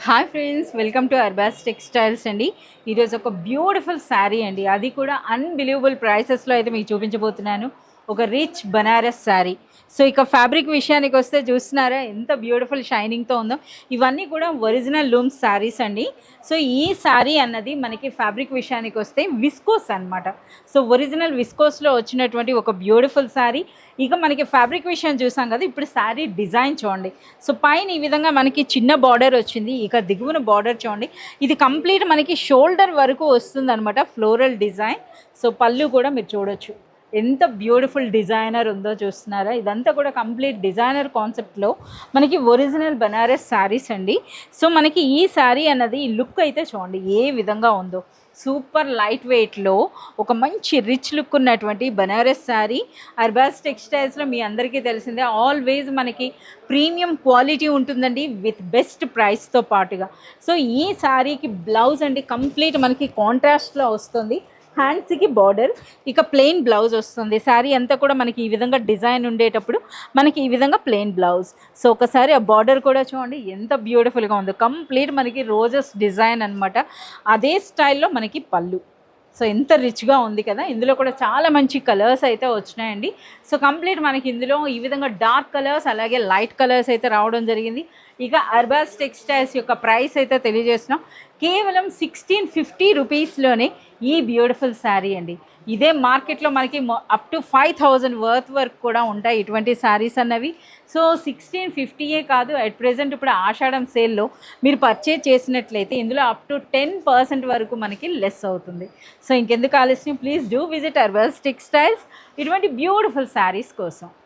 Hi friends, welcome to Arbaz textiles అండి. ఈరోజు ఒక బ్యూటిఫుల్ శారీ అండి, అది కూడా అన్బిలీవబుల్ ప్రైసెస్లో అయితే మీకు చూపించబోతున్నాను. ఒక రిచ్ బనారస్ శారీ. సో ఇక ఫ్యాబ్రిక్ విషయానికి వస్తే చూస్తున్నారా ఎంత బ్యూటిఫుల్ షైనింగ్తో ఉందో. ఇవన్నీ కూడా ఒరిజినల్ లూమ్స్ శారీస్ అండి. సో ఈ శారీ అన్నది మనకి ఫ్యాబ్రిక్ విషయానికి వస్తే విస్కోస్ అనమాట. సో ఒరిజినల్ విస్కోస్లో వచ్చినటువంటి ఒక బ్యూటిఫుల్ శారీ. ఇక మనకి ఫ్యాబ్రిక్ విషయం చూసాం కదా, ఇప్పుడు శారీ డిజైన్ చూడండి. సో పైన ఈ విధంగా మనకి చిన్న బార్డర్ వచ్చింది, ఇక దిగువన బార్డర్ చూడండి. ఇది కంప్లీట్ మనకి షోల్డర్ వరకు వస్తుంది అనమాట, ఫ్లోరల్ డిజైన్. సో పళ్ళు కూడా మీరు చూడొచ్చు ఎంత బ్యూటిఫుల్ డిజైనర్ ఉందో చూస్తున్నారా. ఇదంతా కూడా కంప్లీట్ డిజైనర్ కాన్సెప్ట్లో మనకి ఒరిజినల్ బనారస్ శారీస్ అండి. సో మనకి ఈ శారీ అన్నది లుక్ అయితే చూడండి ఏ విధంగా ఉందో. సూపర్ లైట్ వెయిట్లో ఒక మంచి రిచ్ లుక్ ఉన్నటువంటి బనారస్ శారీ. అర్బాస్ టెక్స్టైల్స్లో మీ అందరికీ తెలిసిందే, ఆల్వేస్ మనకి ప్రీమియం క్వాలిటీ ఉంటుందండి విత్ బెస్ట్ ప్రైస్తో పాటుగా. సో ఈ శారీకి బ్లౌజ్ అండి కంప్లీట్ మనకి కాంట్రాస్ట్లో వస్తుంది. హ్యాండ్స్కి బార్డర్, ఇక ప్లెయిన్ బ్లౌజ్ వస్తుంది. శారీ అంతా కూడా మనకి ఈ విధంగా డిజైన్ ఉండేటప్పుడు మనకి ఈ విధంగా ప్లెయిన్ బ్లౌజ్. సో ఒకసారి ఆ బార్డర్ కూడా చూడండి ఎంత బ్యూటిఫుల్గా ఉందో. కంప్లీట్ మనకి రోజెస్ డిజైన్ అనమాట. అదే స్టైల్లో మనకి పళ్ళు. సో ఎంత రిచ్గా ఉంది కదా. ఇందులో కూడా చాలా మంచి కలర్స్ అయితే వచ్చినాయండి. సో కంప్లీట్ మనకి ఇందులో ఈ విధంగా డార్క్ కలర్స్ అలాగే లైట్ కలర్స్ అయితే రావడం జరిగింది. ఇక అర్బాస్ టెక్స్టైల్స్ యొక్క ప్రైస్ అయితే తెలియజేస్తున్నాం, కేవలం 1650 రూపీస్లోనే ఈ బ్యూటిఫుల్ శారీ అండి. ఇదే మార్కెట్లో మనకి అప్ టు 5000 వర్త్ వరకు కూడా ఉంటాయి ఇటువంటి శారీస్ అన్నవి. సో 1650 కాదు, అట్ ప్రెజెంట్ ఇప్పుడు ఆషాఢం సేల్లో మీరు పర్చేజ్ చేసినట్లయితే ఇందులో అప్ టు 10% వరకు మనకి లెస్ అవుతుంది. సో ఇంకెందుకు ఆలస్యం, please do visit Arbaz textiles ఇటువంటి బ్యూటిఫుల్ శారీస్ కోసం.